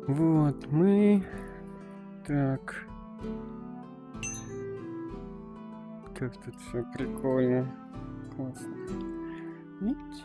Вот, мы... Так. Как тут все прикольно. Классно. Видите?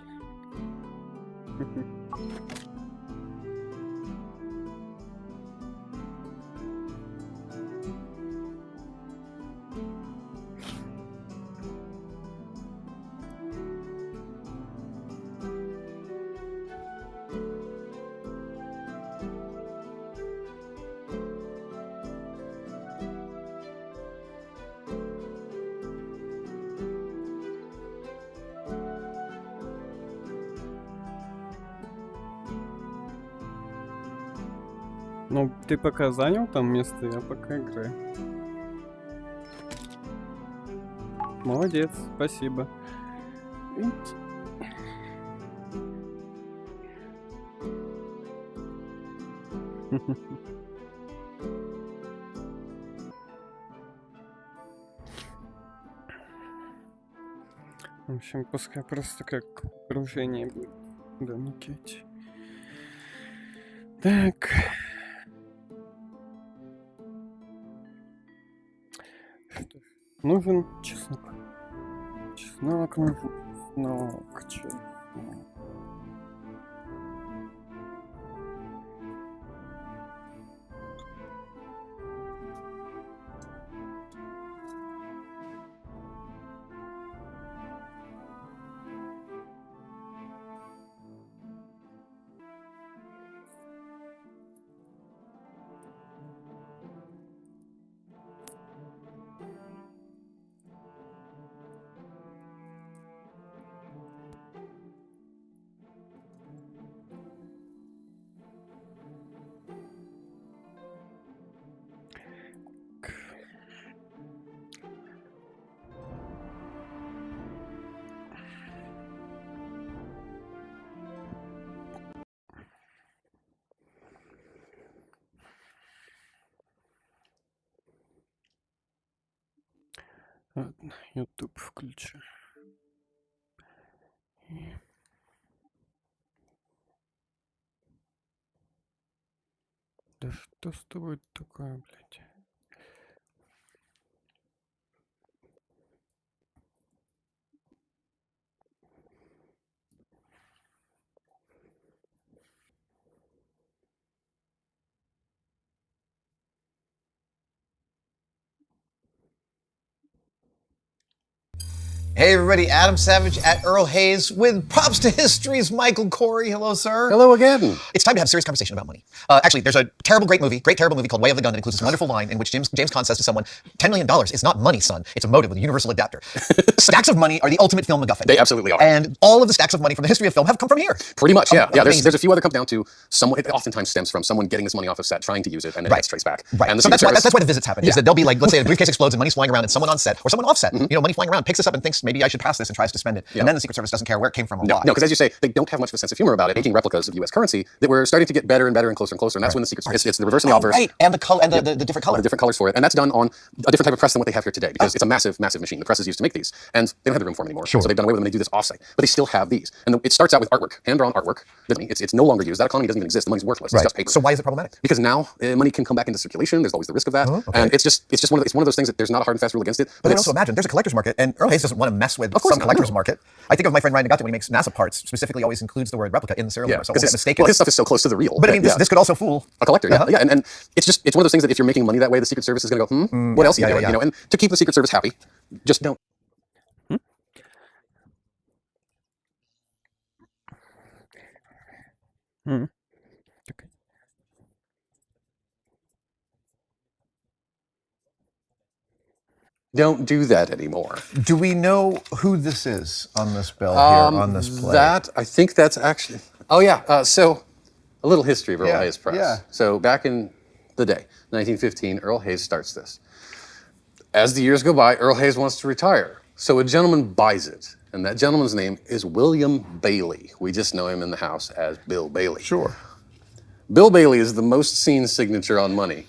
Ну, ты пока занял там место, я пока играю. Молодец, спасибо. В общем, пускай просто как окружение будет домикать. Так. Что ж, нужен чеснок. Чеснок нужен. Чеснок, чеснок. Ладно, YouTube включу. Да что с тобой такое, блядь? Hey everybody, Adam Savage at Earl Hayes with Props to History's Michael Corey. Hello, sir. Hello again. It's time to have a serious conversation about money. Actually, there's a terrible movie called Way of the Gun that includes this wonderful line in which James Caan says to someone, $10 million is not money, son. It's a motive with a universal adapter. Stacks of money are the ultimate film MacGuffin. They absolutely are. And all of the stacks of money from the history of film have come from here. Pretty much, yeah. There's a few other come down to someone. It oftentimes stems from someone getting this money off of set, trying to use it, and then it gets traced back. Right. And So that's why the visits happen. Is that they'll be like, let's say a briefcase explodes and money's flying around, and someone on set or someone offset, money flying around, picks this up and thinks maybe I should pass this and tries to spend it. And then the Secret Service doesn't care where it came from or why. No, because as you say, they don't have much of a sense of humor about it. Making replicas of U.S. currency that were starting to get better and better and closer and closer. And that's when the Secret Service, it's the reverse and the obverse. Right, and the color and the different colors. The different colors for it. And that's done on a different type of press than what they have here today, because it's a massive, massive machine. The press is used to make these, and they don't have the room for them anymore. Sure. So they've done away with them and they do this offsite. But they still have these. And it starts out with artwork, hand-drawn artwork. It's no longer used. That economy doesn't even exist. The money's worthless. It's just paper. So why is it problematic? Because now money can come back into circulation. There's always the risk of that. And it's just one of those things that there's not a hard and fast rule against it. But also imagine there's a collector's market, and Earl Hayes doesn't want to mess with some collector's market. I think of my friend Ryan Nagata when he makes NASA parts, specifically always includes the word replica in the serial number. So because his stuff is so close to the real. But I mean, this could also fool a collector. Yeah. And it's one of those things that if you're making money that way, the Secret Service is going to go, what else are you doing? You know, and to keep the Secret Service happy, just don't. Okay. Don't do that anymore. Do we know who this is on this bill here, on this play? I think that's actually, so a little history of Earl Hayes Press. Yeah. So back in the day, 1915, Earl Hayes starts this. As the years go by, Earl Hayes wants to retire. So a gentleman buys it, and that gentleman's name is William Bailey. We just know him in the house as Bill Bailey. Sure. Bill Bailey is the most seen signature on money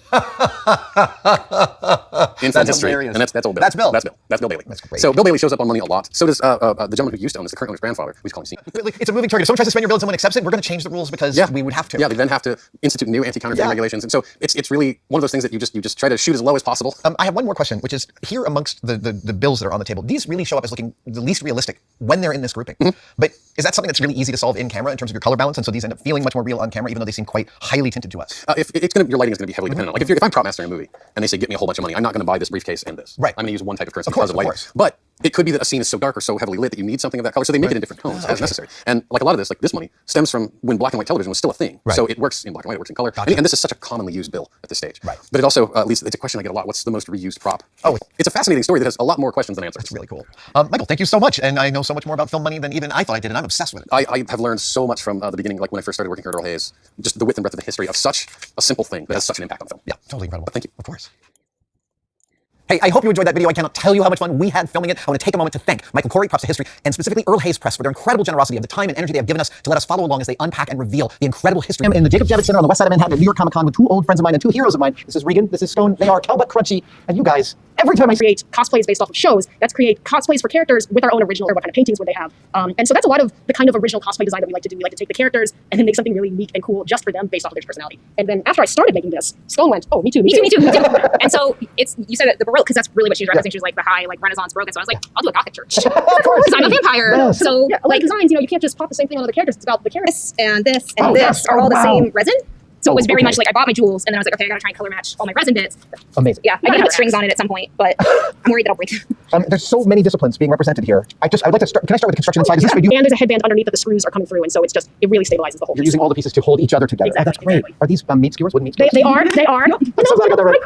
in film history. Hilarious. And that's old Bill. That's Bill. That's Bill Bailey. That's great. So Bill Bailey shows up on money a lot. So does the gentleman who used to own this, the current owner's grandfather. We call him Steve. It's a moving target. If someone tries to spend your bill and someone accepts it, we're going to change the rules because we would have to. Yeah, they then have to institute new anti-counterfeiting regulations. And so it's really one of those things that you just try to shoot as low as possible. I have one more question, which is here amongst the bills that are on the table, these really show up as looking the least realistic when they're in this grouping. But is that something that's really easy to solve in camera in terms of your color balance? And so these end up feeling much more real on camera, even though they seem quite highly tinted to us. Your lighting is going to be heavily dependent on. Like if I'm prop mastering a movie and they say get me a whole bunch of money, I'm not going to buy this briefcase and this. Right. I'm going to use one type of currency Of course, because of lighting. But it could be that a scene is so dark or so heavily lit that you need something of that color, so they make it in different tones as necessary. And like a lot of this, like this money, stems from when black and white television was still a thing. Right. So it works in black and white, it works in color. Gotcha. And this is such a commonly used bill at this stage. Right. But it also leads, it's a question I get a lot. What's the most reused prop? Oh, it's a fascinating story that has a lot more questions than answers. It's really cool. Michael, thank you so much. And I know so much more about film money than even I thought I did, and I'm obsessed with it. I have learned so much from the beginning, like when I first started working here at Earl Hayes, just the width and breadth of the history of such a simple thing that has such an impact on film. Yeah, totally incredible. Thank you. Of course. Hey, I hope you enjoyed that video. I cannot tell you how much fun we had filming it. I want to take a moment to thank Michael Corey, Props to History, and specifically Earl Hayes Press for their incredible generosity of the time and energy they have given us to let us follow along as they unpack and reveal the incredible history. I'm in the Jacob Javits Center on the west side of Manhattan at New York Comic Con with two old friends of mine and two heroes of mine. This is Regan, this is Stone. They are Cal but Crunchy, and you guys, every time I create cosplays based off of shows, let's create cosplays for characters with our own original, or what kind of paintings would they have. And so that's a lot of the kind of original cosplay design that we like to do. We like to take the characters and then make something really unique and cool just for them based off of their personality. And then after I started making this, Stone went, oh, me too. And so you said that the Baroque, because that's really what she's referencing. She was like the high, like Renaissance Baroque. And so I was like, I'll do a Gothic church. Because I'm a vampire. So a lot of designs, you can't just pop the same thing on other characters. It's about the characters. This and this are all the same resin. So it was very much like I bought my jewels, and then I was like, okay, I gotta try and color match all my resin bits. Amazing. Yeah, I did put strings on it at some point, but I'm worried that I'll break it. There's so many disciplines being represented here. I'd like to start. Can I start with the construction inside? Is this what you do? And there's a headband underneath that the screws are coming through, and so it really stabilizes the whole You're piece. using all the pieces to hold each other together. Exactly, That's great. exactly. Are these meat skewers? Wooden meat skewers? They are. I'm so glad I got that right.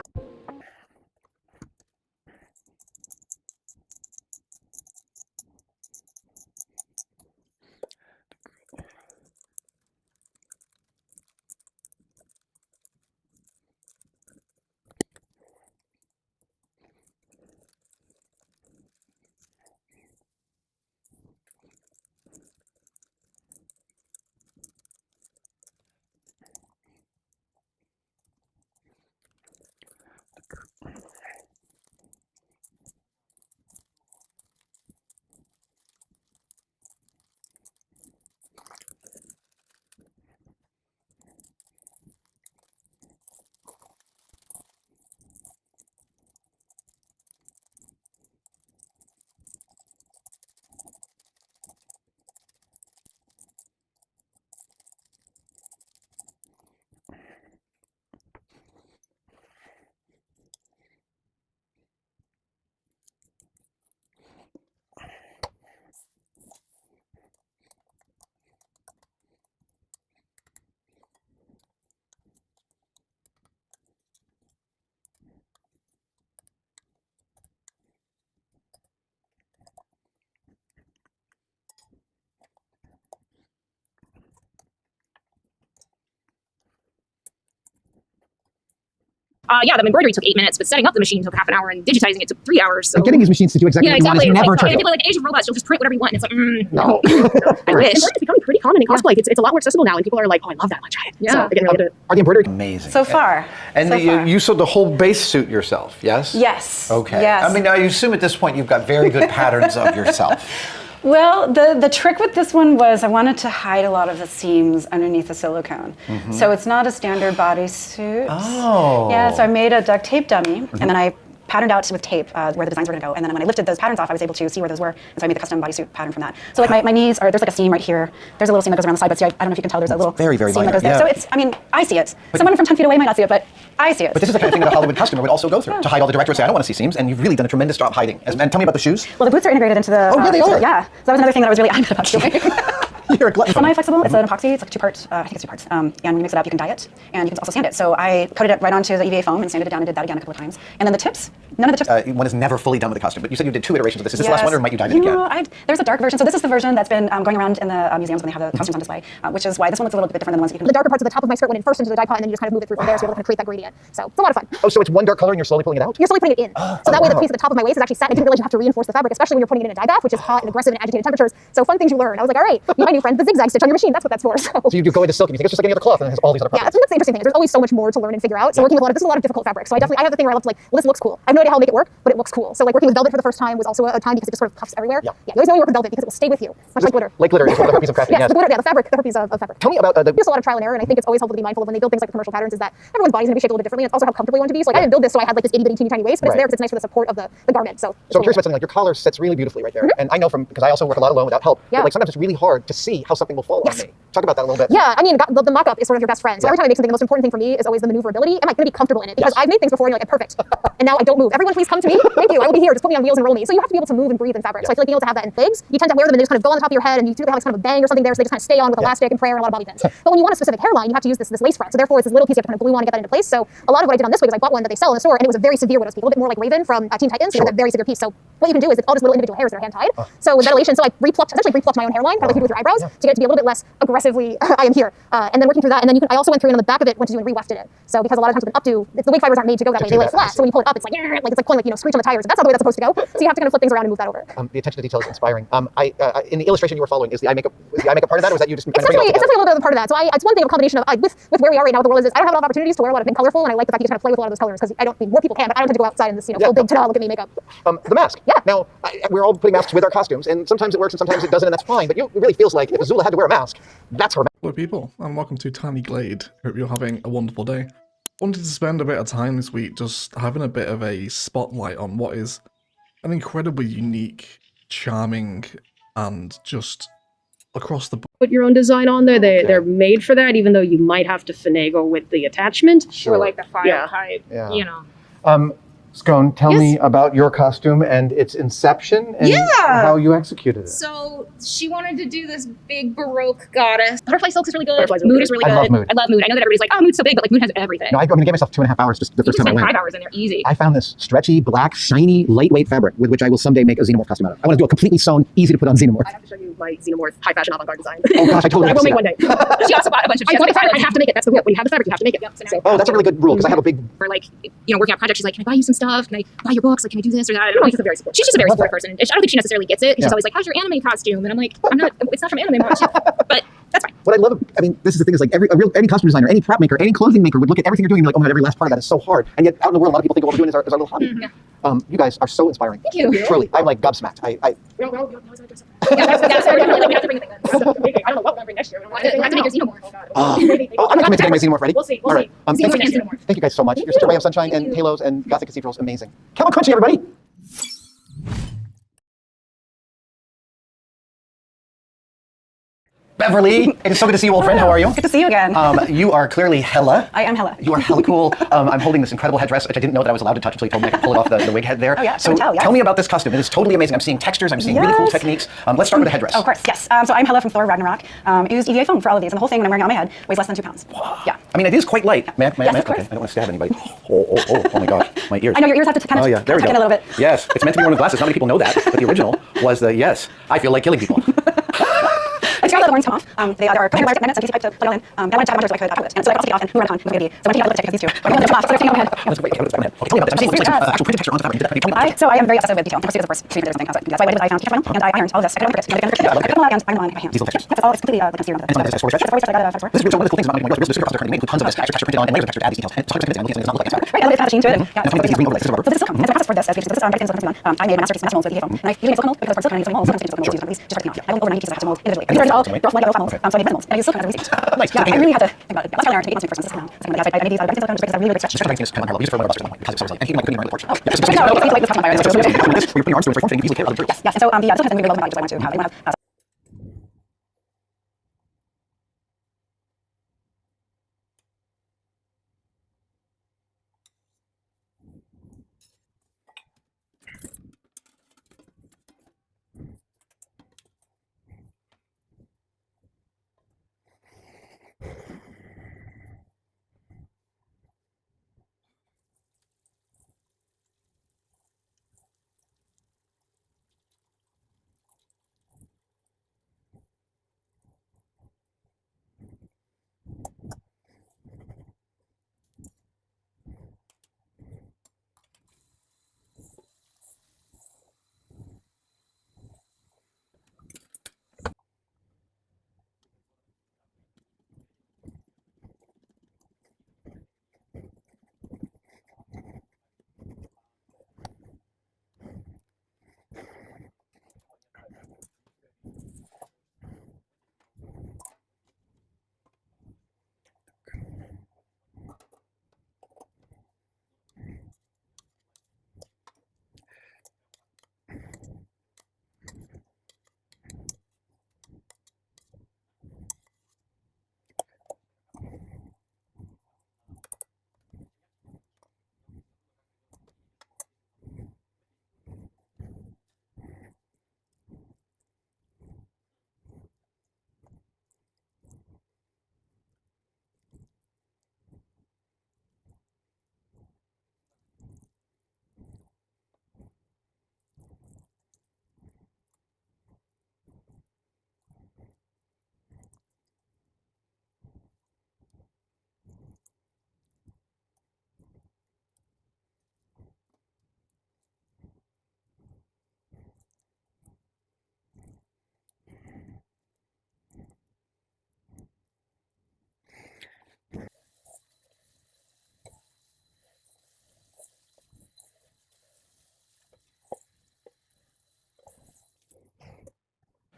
Yeah, the embroidery took 8 minutes, but setting up the machine took half an hour, and digitizing it took 3 hours. So And getting these machines to do exactly what you want is never And trivial. people are like Asian robots, you'll just print whatever you want. And it's like, No. I wish. It's becoming pretty common in cosplay. It's a lot more accessible now, and people are like, oh, I love that. I'll try it. Yeah. So they get it. Are the embroidery Amazing. So far. And So far. you sewed the whole base suit yourself, yes? Yes. Okay. Yes. I mean, I assume at this point you've got very good patterns of yourself. Well, the trick with this one was I wanted to hide a lot of the seams underneath the silicone. So it's not a standard bodysuit. Oh. Yeah, so I made a duct tape dummy, and then I patterned out with tape where the designs were going to go. And then when I lifted those patterns off, I was able to see where those were. And so I made the custom bodysuit pattern from that. So like my knees are, there's like a seam right here. There's a little seam that goes around the side, but see, I don't know if you can tell, there's a little very, very seam that minor, goes there. yeah. So it's, I mean, I see it. Someone from 10 feet away might not see it, but I see it. But this is the kind of thing that a Hollywood customer would also go through, to hide all the directors say, I don't want to see seams, and you've really done a tremendous job hiding. And tell me about the shoes. Well, the boots are integrated into the... Oh, yeah, they are. Yeah. So that was another thing that I was really adamant about doing. You're a glutton. Semi-flexible. It's an epoxy. It's like 2 parts. I think it's 2 parts. And when you mix it up, you can dye it, and you can also sand it. So I coated it right onto the EVA foam and sanded it down and did that again a couple of times. And then the tips. None of the tips. One is never fully done with a costume, but you said you did 2 iterations of this. Is this the last one, or might you dive in again? No, there's a dark version. So this is the version that's been going around in the museums when they have the costumes on display, which is why this one looks a little bit different than the ones that you can. The darker parts of the top of my skirt went in first into the dye pot, and then you just kind of move it through from there, so you're able to create that gradient. So it's a lot of fun. Oh, so it's one dark color and you're slowly pulling it out? You're slowly putting it in. So that way the piece at the top of my waist is actually set. I didn't realize you have to reinforce the fabric, especially when you're putting it in a dye bath, which is hot and aggressive and agitated temperatures. So fun things you learn. I was like, all right, you might need new friend, the zigzag stitch on your machine. That's what that's for. So you do go into silk and you think it's just like any other cloth and it has all these other Yeah, properties. that's the interesting thing. There's always so much more to learn and figure out. So working with this is a lot of difficult fabrics. So I have the thing where I love to like, well, this looks cool. I have no idea how to make it work, but it looks cool. So like working with velvet for the first time was also a time because it just sort of puffs everywhere. Yeah. You always know you work with velvet because it will stay with you, much like glitter. Like glitter is one of the herpes of crafting. Yes, the glitter, the fabric, the herpes of fabric. Tell me about There's a lot of trial and error, and I think it's always helpful to be mindful of when they build things like the commercial patterns is that everyone's body's going to be shaped a little bit differently. And it's also how comfortable you want to be. So like I didn't build this so I had like this itty bitty teeny tiny waist, but it's there because it's nice for the support of the garment. So I'm curious about something like your collar sits really beautifully right there. And I know because I also work a lot alone without help. Yeah. But like sometimes it's really hard to see how something will fall on me. Talk about that a little bit. Yeah, I mean, the mock-up is sort of your best friend. So every time I make something, the most important thing for me is always the maneuverability. Am I going to be comfortable in it? Because I've made things before and you're like, perfect. And now I don't move. Everyone please come to me. Thank you. I will be here. Just put me on wheels and roll me. So you have to be able to move and breathe in fabric. So I feel like being able to have that in figs, you tend to wear them and they just kind of go on the top of your head and you typically have like kind of a bang or something there. So they just kind of stay on with elastic and prayer and a lot of bobby pins. But when you want a specific hairline, you have to use this lace front. So therefore it's this little piece you have to kind of glue on and get that into place. So a lot of what I did on this wig is I bought one that they sell in the store and it was a very severe widow's peak, a little bit more like Raven from Teen Titans. So that very severe piece. So what you can do is it's all just little individual hairs that are hand tied. So with ventilation, so I essentially replucked my own hairline, kind of like you do with your eyebrows, to get it to be a little bit less aggressively I am here. And then working through that, and then I also went through and on the back of it went to do and re-wefted it. So because a lot of times with an updo, the wig fibers aren't made to go that way. They lay flat. So when you pull it up, it's like pulling like screech on the tires. That's not the way that's supposed to go. So you have to kind of flip things around and move that over. The attention to detail is inspiring. In the illustration you were following, is the eye makeup part of that, or is that you just? It's definitely a little bit of a part of that. So it's one thing of a combination of with where we are right now, the world is I don't have a lot of opportunities to wear a lot of pink colorful, and I like the fact you just kind of play with a lot of those colors because I don't mean more people can, but I don't have to go outside in this full big ta-da, look at me makeup. The mask. Yeah. Now we're all putting masks with our costumes, and sometimes it works and sometimes it doesn't, and that's fine. But it really feels like if Azula had to wear a mask, that's her mask. Hello people, and welcome to Tiny Glade. Hope you're having a wonderful day. Wanted to spend a bit of time this week just having a bit of a spotlight on what is an incredibly unique, charming, and just across the board. Put your own design on there. They're made for that, even though you might have to finagle with the attachment. Or like the file type, you know. Scone, tell me about your costume and its inception and how you executed it. So she wanted to do this big Baroque goddess. Butterfly silks is really good. Mood is really good. I love Mood. I love Mood. I know that everybody's like, oh, Mood's so big, but like Mood has everything. No, I'm going to give myself 2.5 hours just the first time I spend went. 5 hours in there, easy. I found this stretchy, black, shiny, lightweight fabric with which I will someday make a xenomorph costume out of. I want to do a completely sewn, easy to put on xenomorph. I have to show you my xenomorph high fashion avant-garde design. Oh gosh, I totally I have to will see make that. one day. She also bought a bunch of. I bought the fabric. I have to make it. That's the rule. When you have the fabric, you have to make it. So, Oh, that's a really good rule because I have a big. We're like, working on projects. She's like, can I buy you some stuff? Can I buy your books? Like, can I do this or that? she's just a very supportive. She's just a very supportive person. I don't think she necessarily gets it. She's always like, how's your anime costume? And I'm like, I'm not. It's not from anime much, but that's fine. What I love, I mean, this is the thing, is like any costume designer, any prop maker, any clothing maker would look at everything you're doing and be like, oh my God, every last part of that is so hard. And yet out in the world, a lot of people think of what we're doing is our little hobby. You guys are so inspiring. Thank you. Truly, I'm like gobsmacked. We have to bring it. I don't know what we're going to bring next year. I have to make your xenomorph. I'm not committed to getting my xenomorph ready. We'll see. All right. Thank you guys so much. You're such a ray of sunshine and halos and Gothic cathedrals. Amazing. Come on, crunchy, everybody. Beverly, it is so good to see you, old friend. How are you? Good to see you again. You are clearly hella. I am hella. You are hella cool. I'm holding this incredible headdress, which I didn't know that I was allowed to touch until you told me I could pull it off the wig head there. Oh yeah, so tell me about this costume. It is totally amazing. I'm seeing textures. I'm seeing really cool techniques. Let's start with the headdress. Of course, yes. So I'm Hela from Thor Ragnarok. I used EVA foam for all of these, and the whole thing when I'm wearing it on my head weighs less than 2 pounds. Wow. Yeah. I mean, it is quite light. May I? Of Okay, course. I don't want to stab anybody. Oh my God, my ears. I know your ears have to kind of there we tuck go. in a little bit. Yes, it's meant to be one of the glasses. Not many people know that, but the original was the yes. I feel like killing people. I just got the horns come off. They are computer wires, magnets, and PC pipe to plug it all in. But I wanted to have a monitor so I could put it. And so I could also take it off and move around the con, move baby. So I'm taking out the check these two. I'm going to off, so they're taking on my head. That's great. Okay, tell me about this. I'm seeing actual printed texture on the fabric. Tell me about that. So I am very obsessive with detail. Of course, of course, there's everything. That's why what I did is I found ketchup vinyl, and I ironed all of this. I cut it on purpose. I cut them all out and iron them on by hand. These little textures. That's all. It's completely like a serum. And it's on this That's always I got it out of This is one of the cool things about my real super currently made with tons of this extra texture printed on and layers of texture to add these details. And it's 100% convincing. It does not look like it's Right, and it's got a sheen to it. And, Now tell me about these green overlays. This is rubber. So this is silicone. And so the process for this, this is very thin silicone on. I made a masterpiece mesh molds with EVA foam. And I usually make silicone mold because for silicone I need silicone molds. Sometimes I use silicone molds just for taking off. I don't over 90 pieces of mold individually. These are all rough like molds. So I made metal molds. And I use silicone as a receipt. Nice. Yeah, I really have to think about it. Let's try and make it onto me first. This is now. I made these out of silicone just because I really stretch. Just trying to make this kind of unparalleled. Use it for one of our because it's so light. And even like putting it around the porch. Oh, yeah. No, it's like this talking about it. This where you're putting your arms through it's very easily clear out of the dirt. Yes, and so the silicone has been really well designed, which I want to have. They want to have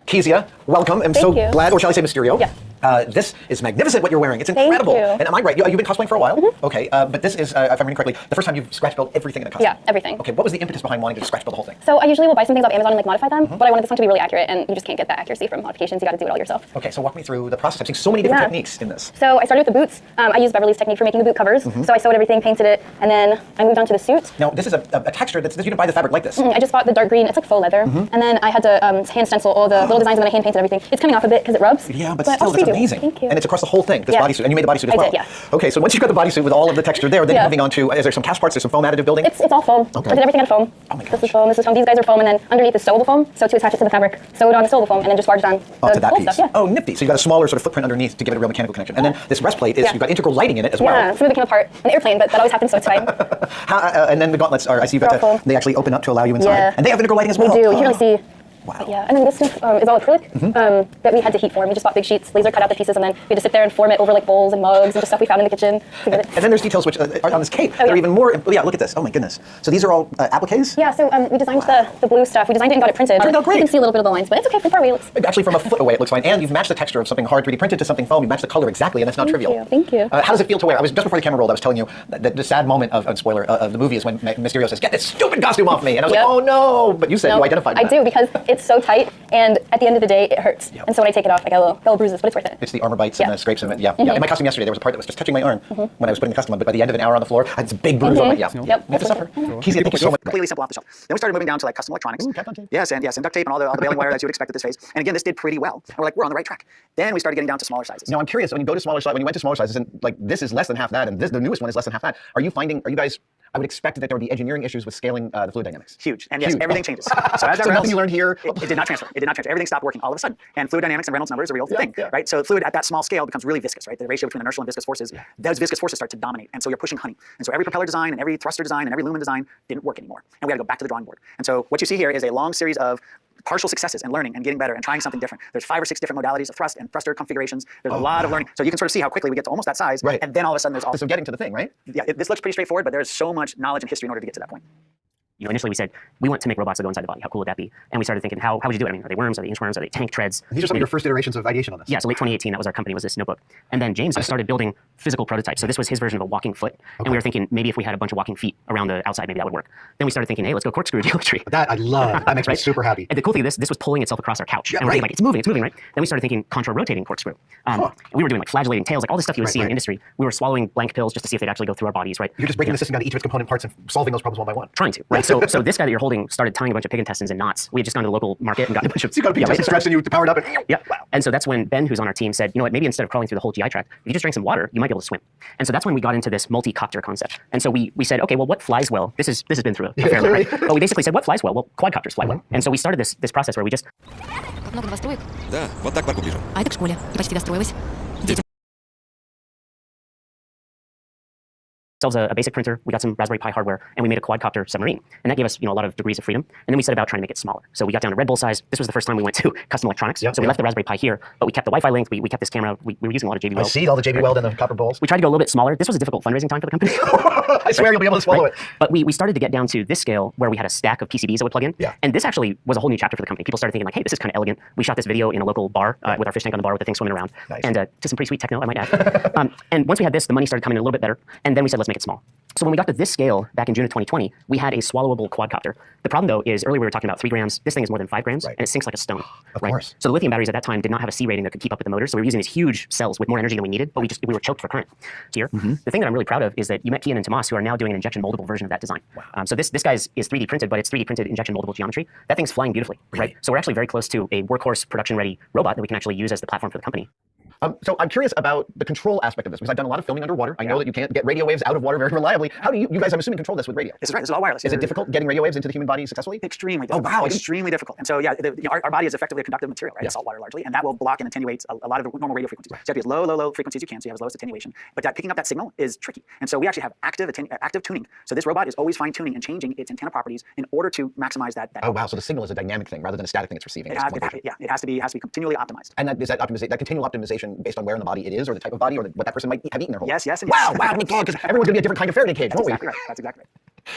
Kezia, welcome. I'm so Thank you. glad, or shall I say Mysterio? Yeah. This is magnificent what you're wearing. It's Thank incredible. you. And am I right? You've been cosplaying for a while? Okay, but this is, if I'm reading correctly, the first time you've scratch built everything in a costume. Yeah, everything. Okay, what was the impetus behind wanting to scratch build the whole thing? So I usually will buy some things off Amazon and like modify them, but I wanted this one to be really accurate, and you just can't get that accuracy from modifications. You got to do it all yourself. Okay, so walk me through the process. I've seen so many different Yeah. techniques in this. So I started with the boots. I used Beverly's technique for making the boot covers. So I sewed everything, painted it, and then I moved on to the suit. Now, this is a texture you didn't buy the fabric like this. I just bought the dark green. It's like faux leather, and then I had to hand stencil all the little designs, and then I hand painted everything. It's coming off a bit because it rubs. Yeah, but I'll still, just that's redo it. amazing. Thank you. And it's across the whole thing, this Yeah. bodysuit. And you made the bodysuit as I well. did, yeah. Okay, so once you've got the bodysuit with all of the texture there, then you're Yeah. moving on to, is there some cast parts, there's some foam additive building? It's all foam. Okay. I did everything out of foam. Oh my This gosh. is foam, this is foam. These guys are foam, and then underneath is sewable foam. So to attach it to the fabric, sew it on the sewable foam, and then just barge it on Onto the that old piece. stuff. Yeah. Oh, nifty. So you've got a smaller sort of footprint underneath to give it a real mechanical connection. And then this breastplate is, Yeah. you've got integral lighting in it as well. Yeah, some of it came apart on the airplane, but that always happens, so it's fine. And then the gauntlets are, I see you've got They're all foam. they actually open up to allow you inside. Yeah. And they have integral lighting as We well. do. You can really see. Wow. Yeah, and then this stuff is all acrylic that we had to heat form. We just bought big sheets, laser cut out the pieces, and then we had to sit there and form it over like bowls and mugs and just stuff we found in the kitchen to get it. And then there's details which are on this cape. Oh, They're yeah. even more, yeah, look at this. Oh my goodness. So these are all appliques? Yeah, so we designed the blue stuff. We designed it and got it printed. Turned out great. You can see a little bit of the lines, but it's okay from far away. It looks Actually, from a foot away, it looks fine. And you've matched the texture of something hard 3D printed to something foam. You matched the color exactly, and that's not trivial. Thank you. How does it feel to wear? I was just before the camera rolled. I was telling you that the sad moment of spoiler of the movie is when Mysterio says, "Get this stupid costume off me," and I was Yep. like, "Oh no!" But you said you identified with I that. do, because it's so tight, and at the end of the day, it hurts. Yep. And so when I take it off, I get little bruises, but it's worth it. It's the armor bites Yeah. and the scrapes of it. Yeah. Yeah. In my costume yesterday, there was a part that was just touching my arm when I was putting the costume on, but by the end of an hour on the floor, I had this big bruise on my. Yeah. Yep. You have to suffer. Kezia, thank you so much. Completely simple off the shelf. Then we started moving down to like custom electronics. Ooh, Kapton tape. Yes, and duct tape and all the baling wire as you would expect at this phase. And again, this did pretty well. And we're like, we're on the right track. Then we started getting down to smaller sizes. Now I'm curious, when you go to smaller sizes, when you went to smaller sizes, and like this is less than half that, and the newest one is less than half that. Are you guys? I would expect that there would be engineering issues with scaling the fluid dynamics. Huge. And yes, Huge. everything changes. So as So nothing you learned here. It did not transfer. It did not transfer. Everything stopped working all of a sudden. And fluid dynamics and Reynolds numbers are a real thing, yeah. right? So fluid at that small scale becomes really viscous, right? The ratio between inertial and viscous forces, those viscous forces start to dominate. And so you're pushing honey. And so every propeller design and every thruster design and every lumen design didn't work anymore. And we had to go back to the drawing board. And so what you see here is a long series of partial successes and learning and getting better and trying something different. There's 5 or 6 different modalities of thrust and thruster configurations. There's a lot of learning. So you can sort of see how quickly we get to almost that size. Right. And then all of a sudden there's all So getting to the thing, right? yeah, this looks pretty straightforward, but there's so much knowledge and history in order to get to that point. You know, initially we said, we want to make robots that go inside the body. How cool would that be? And we started thinking, how would you do it? I mean, are they worms? Are they inchworms? Are they tank treads? These are some of your first iterations of ideation on this. Yeah, so late 2018, that was our company, was this notebook. And then James started building physical prototypes. So this was his version of a walking foot. And we were thinking, maybe if we had a bunch of walking feet around the outside, maybe that would work. Then we started thinking, hey, let's go corkscrew geometry. That I love. That makes me Right? super happy. And the cool thing is this was pulling itself across our couch. Yeah, and we're right. thinking, like, it's moving, right? Then we started thinking contra-rotating corkscrew. We were doing like flagellating tails, like all the stuff you would see in the industry. We were swallowing blank pills just to see if they'd actually go through our bodies, right? You're just breaking the system down to each of its component parts and solving those problems one by one. Trying to, right? So this guy that you're holding started tying a bunch of pig intestines in knots. We had just gone to the local market and got a bunch of. So you got a piece of stretched and you powered up and. Yeah. And so that's when Ben, who's on our team, said, you know what, maybe instead of crawling through the whole GI tract, if you just drank some water, you might be able to swim. And so that's when we got into this multi-copter concept. And so we said, okay, well, what flies well? This has been through a fair amount, right? But we basically said, what flies well? Well, quadcopters fly well. And so we started this process where we just. Как много вас строек? Да, вот так парку бежим. А это к школе. И почти достроилась. Детям Ourselves a basic printer, we got some Raspberry Pi hardware, and we made a quadcopter submarine. And that gave us, a lot of degrees of freedom. And then we set about trying to make it smaller. So we got down to Red Bull size. This was the first time we went to custom electronics. So we left the Raspberry Pi here, but we kept the Wi-Fi length. We kept this camera. We were using a lot of JB Weld. I see all the JB Weld and the copper bowls. We tried to go a little bit smaller. This was a difficult fundraising time for the company. I swear you'll be able to swallow it. But we started to get down to this scale where we had a stack of PCBs that would plug in. Yeah. And this actually was a whole new chapter for the company. People started thinking like, hey, this is kind of elegant. We shot this video in a local bar with our fish tank on the bar with the thing swimming around. Nice. And to some pretty sweet techno, I might add. And once we had this, the money started coming in a little bit better. And then we said, let's make it small. So when we got to this scale back in June of 2020, we had a swallowable quadcopter. The problem though is earlier we were talking about 3 grams. This thing is more than 5 grams, and it sinks like a stone. Of course. So the lithium batteries at that time did not have a C rating that could keep up with the motor. So we were using these huge cells with more energy than we needed, but we were choked for current here. The thing that I'm really proud of is that you met Kian and Tomas, who are now doing an injection moldable version of that design. Wow. So this guy is 3D printed, but it's 3D printed injection moldable geometry. That thing's flying beautifully, right? So we're actually very close to a workhorse production ready robot that we can actually use as the platform for the company. So I'm curious about the control aspect of this, because I've done a lot of filming underwater. I know that you can't get radio waves out of water very reliably. How do you guys, I'm assuming, control this with radio? This is right. This is all wireless. Is it difficult getting radio waves into the human body successfully? Extremely difficult. Oh, wow. Extremely difficult. And so, yeah, our body is effectively a conductive material, right? Yeah. It's salt water largely, and that will block and attenuate a lot of the normal radio frequencies. So you have to be as low frequencies you can, so you have as lowest attenuation. But picking up that signal is tricky. And so we actually have active tuning. So this robot is always fine tuning and changing its antenna properties in order to maximize that. Oh, wow. So the signal is a dynamic thing rather than a static thing it's receiving. It has to be continually optimized. And is that optimization, that continual optimization based on where in the body it is, or the type of body, or what that person might have eaten their whole life? Yes. Wow, wow, because everyone's going to be a different kind of Faraday cage, won't we? Exactly right. That's exactly right.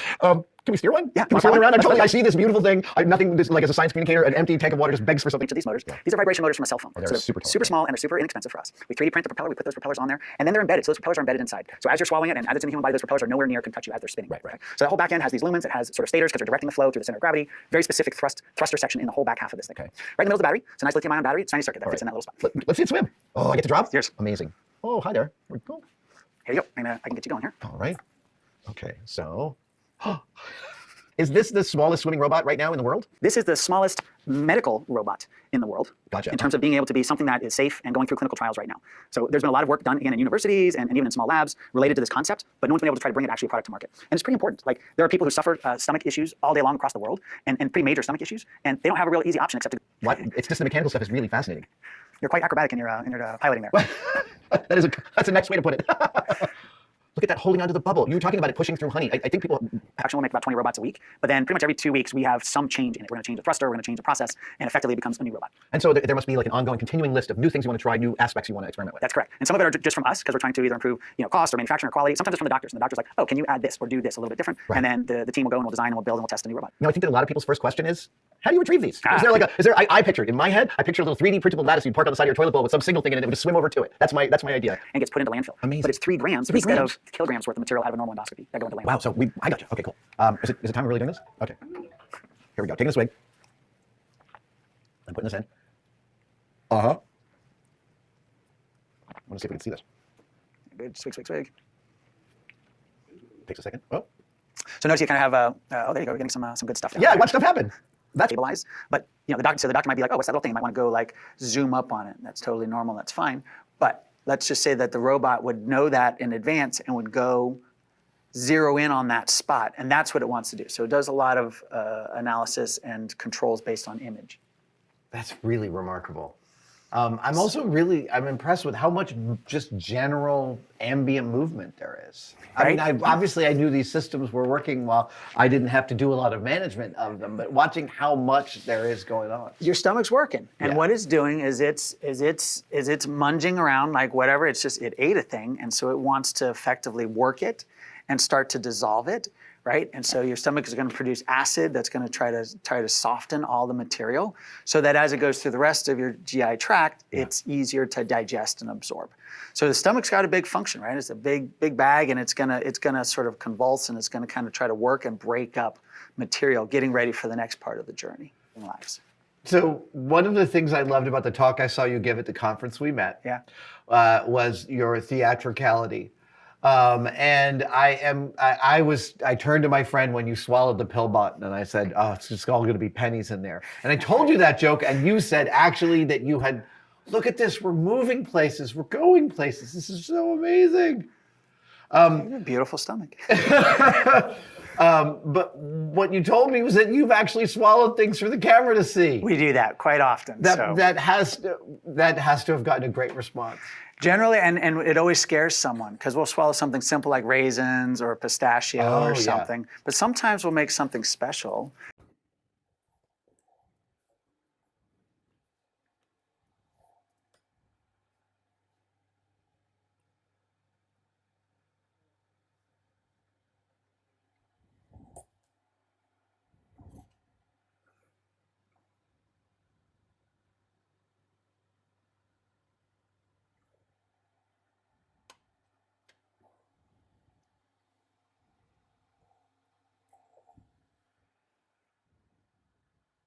Can we steer one? Yeah. Can we steer one around? I see this beautiful thing. Nothing, this, like as a science communicator, an empty tank of water just begs for something. Each of these motors, these are vibration motors from a cell phone. They're so super super small and they're super inexpensive for us. We 3D print the propeller, we put those propellers on there, and then they're embedded. So those propellers are embedded inside. So as you're swallowing it and as it's in the human body, those propellers are nowhere near can touch you as they're spinning. Right. So that whole back end has these lumens. It has sort of stators because they're directing the flow through the center of gravity. Very specific thruster section in the whole back half of this thing. Okay. Right in the middle of the battery. It's a nice lithium-ion battery. It's a tiny circuit that fits in that little spot. Let's see it swim. Oh, I get to drop? Cheers. Amazing. Oh, hi there. Here we go. Here you go. I can get you going here. All right. Okay, so... Is this the smallest swimming robot right now in the world? This is the smallest medical robot in the world. Gotcha. In terms of being able to be something that is safe and going through clinical trials right now. So there's been a lot of work done, again, in universities and even in small labs related to this concept, but no one's been able to try to bring it actually a product to market. And it's pretty important. Like, there are people who suffer stomach issues all day long across the world, and pretty major stomach issues, and they don't have a real easy option except to... What? It's just the mechanical stuff is really fascinating. You're quite acrobatic in your piloting there. That's a nice way to put it. Look at that holding onto the bubble. You were talking about it pushing through honey. I think people... Actually, we'll make about 20 robots a week, but then pretty much every 2 weeks we have some change in it. We're going to change the thruster, we're going to change the process, and effectively it becomes a new robot. And so there must be like an ongoing, continuing list of new things you want to try, new aspects you want to experiment with. That's correct. And some of it are just from us because we're trying to either improve, cost or manufacturing or quality. Sometimes it's from the doctors, and the doctor's like, oh, can you add this or do this a little bit different? Right. And then the team will go and we'll design and we'll build and we'll test a new robot. I think that a lot of people's first question is, how do you retrieve these? I pictured, in my head, I pictured a little 3D printable lattice you'd park on the side of your toilet bowl with some signal thing in it and it would just swim over to it. That's my idea. And gets put into landfill. Amazing. But it's 3 grams instead of kilograms worth of material out of a normal endoscopy that go into landfill. Wow, so I got you. Okay, cool. Is it time we're really doing this? Okay. Here we go. Taking this swig. I'm putting this in. Uh-huh. I want to see if we can see this. Good. Swig. Takes a second. Oh. So notice you kind of have oh, there you go. We're getting some good stuff. Yeah, what stuff happened? That's stabilized. But the doctor might be like, oh, what's that little thing? You might want to go like zoom up on it. That's totally normal. That's fine. But let's just say that the robot would know that in advance and would go zero in on that spot. And that's what it wants to do. So it does a lot of analysis and controls based on image. That's really remarkable. I'm also I'm impressed with how much just general ambient movement there is. Right? I mean, obviously I knew these systems were working while I didn't have to do a lot of management of them, but watching how much there is going on. Your stomach's working, and what it's doing is it's munging around like whatever. It ate a thing, and so it wants to effectively work it and start to dissolve it. Right, and so your stomach is going to produce acid that's going to try to soften all the material, so that as it goes through the rest of your GI tract, it's easier to digest and absorb. So the stomach's got a big function, right? It's a big bag, and it's gonna sort of convulse, and it's gonna kind of try to work and break up material, getting ready for the next part of the journey in lives. So one of the things I loved about the talk I saw you give at the conference we met, was your theatricality. And I turned to my friend when you swallowed the pill button and I said, oh, it's just all going to be pennies in there. And I told you that joke and you said actually that you had, look at this, we're moving places, we're going places. This is so amazing. Beautiful stomach. But what you told me was that you've actually swallowed things for the camera to see. We do that quite often. That has to have gotten a great response. Generally, and it always scares someone because we'll swallow something simple like raisins or pistachio or something. But sometimes we'll make something special